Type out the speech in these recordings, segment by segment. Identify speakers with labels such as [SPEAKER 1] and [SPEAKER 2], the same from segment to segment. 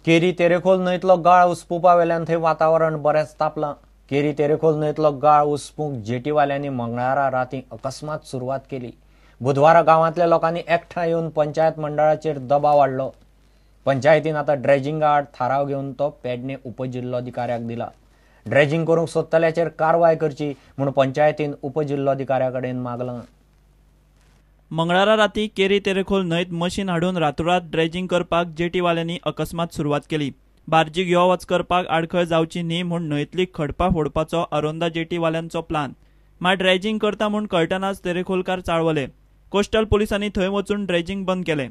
[SPEAKER 1] Carry Terekhol न्हंयतलो गाळ उसपुपा वेल्यान थंय वातावरण बरेंच तापलां. केरी तेरेखोल न्हंयतलो गाळ उसपूंक जेटीवाल्यांनी मंगळारा रातीं अकस्मात सुरवात केली. बुधवारा गांवांतल्या लोकांनी एकठांय येवन पंचायत मंडळाचेर दबाव हाडलो. पंचायतीन आतां ड्रेजिंगा आड थाराव घेवन तो पेडणे उपजिल्लोधिकाऱ्याक दिला. ड्रेजिंग करूंक सोदतल्याचेर कारवाय करची म्हूण पंचायतीन उपजिल्लोधिकाऱ्या कडेन मागलां.
[SPEAKER 2] मंगळारा रातीं केरी तेरेखोल न्हंयत मशीन हाडून रातोरात ड्रेजिंग करपाक जेटीवाल्यांनी अकस्मात सुरवात केली. बार्जीक यो वच करपाक आडखळ जावची न्ही म्हूण न्हंयतली खडपां फोडपाचो अरोंदा जेटीवाल्यांचो प्लान. मात ड्रेजिंग करता म्हूण कळटनाच तेरेखोलकार चाळवले. कोस्टल पुलिसांनी थंय वचून ड्रेजिंग बंद केलें.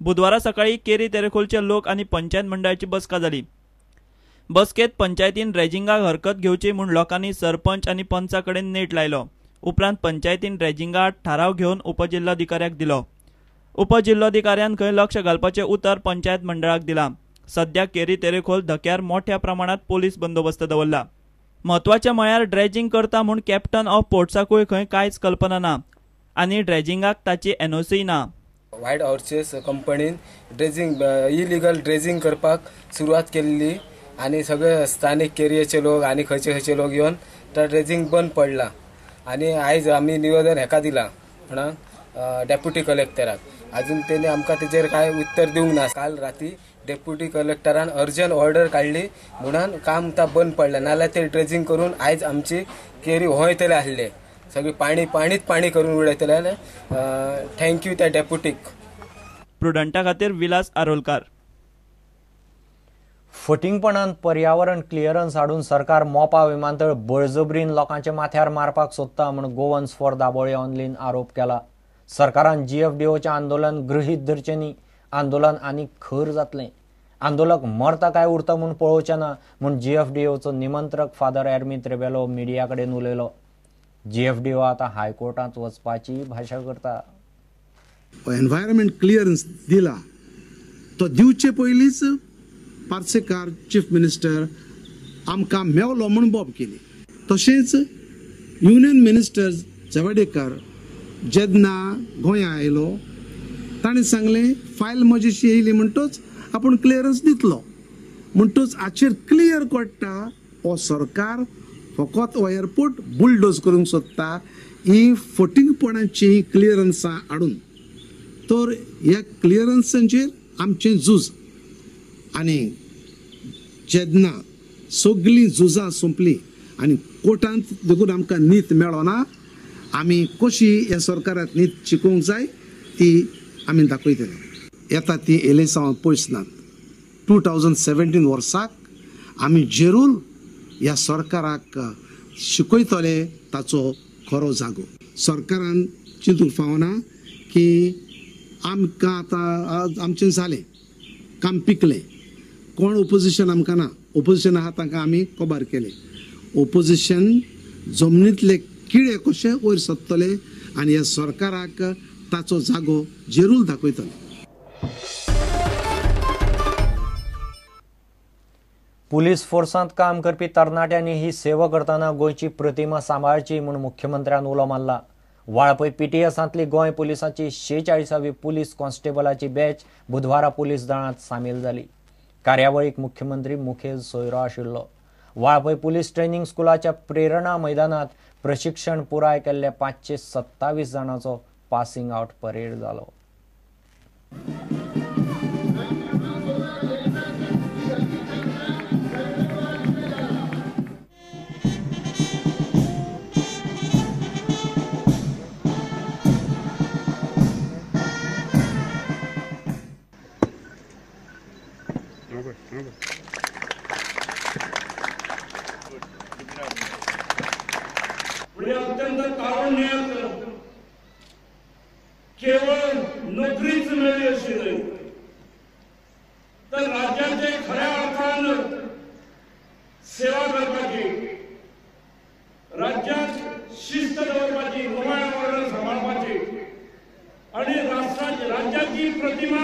[SPEAKER 2] बुधवारा सकाळीं केरी तेरेखोलचे लोक आनी पंचायत मंडळाची बसका जाली. बसकेत पंचायतीन ड्रेजिंगाक हरकत घेवची म्हूण लोकांनी सरपंच आनी पंचा कडेन नेट लायलो. उपरांत पंचायतीन ड्रेजिंगा आड थाराव घेवन उपजिल्लोधिकाऱ्याक दिलो. उपजिल्लोधिकाऱ्यान खंय लक्ष घालपाचें उतर पंचायत मंडळाक दिलां. सध्या केरी तेरेखोल धक्यार मोठ्या प्रमाणात पोलीस बंदोबस्त दवरला. म्हत्वाचें म्हळ्यार ड्रेजिंग करता म्हूण कॅप्टन ऑफ पोर्ट्साकूय खंय कांयच कल्पना ना आनी ड्रेजिंगाक ताची एनओसी ना.
[SPEAKER 3] व्हायट हॉर्सेस कंपनीन ड्रेजिंग इलिगल ड्रेजिंग करपाक सुरवात केल्ली आनी सगळे स्थानीक केरियेचे लोक आनी खंयचे लोक येवन तो ड्रेजिंग बंद पडला. आनी आयज आमी निवेदन हेका दिलां म्हणून डेप्युटी कलेक्टराक. अजून तेणी आमकां तेजेर कांय उत्तर दिवंक ना. काल राती डेप्युटी कलेक्टरान अर्जंट ऑर्डर काडली म्हणून काम ता बंद पडलें. नाल्यार ते ड्रेजिंग करून आयज आमची केरी व्हंयतले आसले. सगळी पाणी करून उडयतले. थँक्यू त्या डेप्युटीक.
[SPEAKER 2] प्रुडंटा खातीर विलास आरोलकार.
[SPEAKER 1] फटिंगपणान पर्यावरण क्लियरन्स हाडून सरकार मोपा विमानतळ बळजबरीन लोकांच्या माथ्यार मारपाक सोदता म्हूण गोवन्स फॉर दाबोळे ऑनलायन आरोप केला. सरकारान GFDOचें आंदोलन गृहीत धरचें न्ही. आंदोलन आनी खर जातलें. आंदोलक मरता काय उरता म्हूण पळोवचें ना म्हूण GFDOचो निमंत्रक फादर एर्मित रेबेलो मिडिया कडेन उलयलो. GFDO आतां हायकोर्टांत वचपाची भाशा करता.
[SPEAKER 4] एनवायरमेंट क्लियरन्स दिला तो दिवचे पयलींच पार्सेकार चीफ मिनिस्टर आमकां मेवलो म्हूण बोब केली. तशेंच युनियन मिनिस्टर जावडेकर जेन्ना गोंया आयलो ताणें सांगलें फायल म्हजीशी येयली म्हणटूच आपूण क्लियरन्स दितलो. म्हणटूच हाचेर क्लियर कोट्टा हो सरकार फकत हो एअरपोर्ट बुलडोज करूंक सोदता. ही फटिंगपणाची क्लियरन्सां हाडून तर ह्या क्लियरन्सांचेर आमचें झूज आनी जेन्ना सगळीं झुजां सोंपलीं आनी कोर्टांत देखून आमकां न्हीद मेळ्ळो ना. आमी कशी ह्या सरकाराक न्हीद शिकोवंक जाय ती आमी दाखयतले. येता ती इलेक्शनां पयस नात. 2017 वर्साक आमी जरूर ह्या सरकाराक शिकयतले ताचो खरो जागो. सरकारान चिंतूंक फावना की आमकां आतां आमचें जालें काम पिकलें. कोण ओपोजिशन आमकां ना. ओपोजिशन आहा तांकां आमी कबार केलें. ओपोजिशन जमनींतले किडे कशे वयर सरतले आनी ह्या सरकाराक ताचो जागो जरूर दाखयतले.
[SPEAKER 1] पुलीस फोर्सांत काम करपी तरणाट्यांनी ही सेवा करतना गोंयची प्रतिमा सांबाळची म्हूण मुख्यमंत्र्यान उलो मारला. वाळपय PTSांतली गोंय पुलिसाची 46वी पुलीस कॉन्स्टेबलाची बॅच बुधवारा पुलीस दळांत सामील जाली. कार्यावळीक मुख्यमंत्री मुखेल सोयरो आशिल्लो. वाळपय पुलीस ट्रेनिंग स्कुलाच्या प्रेरणा मैदानात प्रशिक्षण पुराय केल्ल्या 527 जाणांचो पासिंग आउट परेड जालो.
[SPEAKER 5] अत्यंत तारुण्यात केवळ नोकरीच मिळली अशी नाही तर राज्याचे खऱ्या अर्थानं सेवा करपाची, राज्यात शिस्त दवरपाची, पर्यावरण सांबाळपाची आणि राज्याची प्रतिमा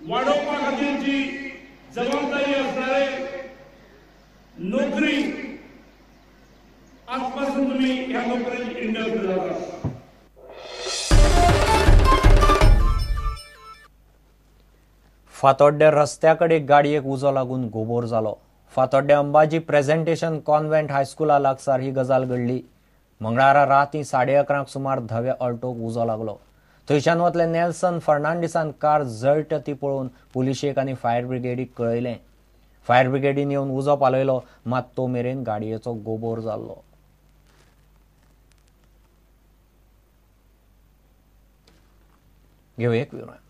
[SPEAKER 5] वाढवपा खातीरची जबाबदारी असणारे नोकरी आजपासून तुम्ही ह्या नोकरीत इंडस्ट्री जाता.
[SPEAKER 1] फातोड्डे रस्त्याकडे गाडयेक उजो लागून गोबोर जालो. फातोड्डे अंबाजी प्रेझेंटेशन कॉन्व्हेंट हायस्कुला लागसार ही गजाल घडली. मंगळारा रातीं 11:30 सुमार धवे अल्टोक उजो लागलो. थंयच्यान वतले नेल्सन फर्नांडिसान कार जळटा ती पळोवन पुलिशेक आनी फायर ब्रिगेडीक कळयलें. फायर ब्रिगेडीन येवन उजो पालयलो, मात तो मेरेन गाडयेचो गोबोर जाल्लो. घेऊ एक विराम.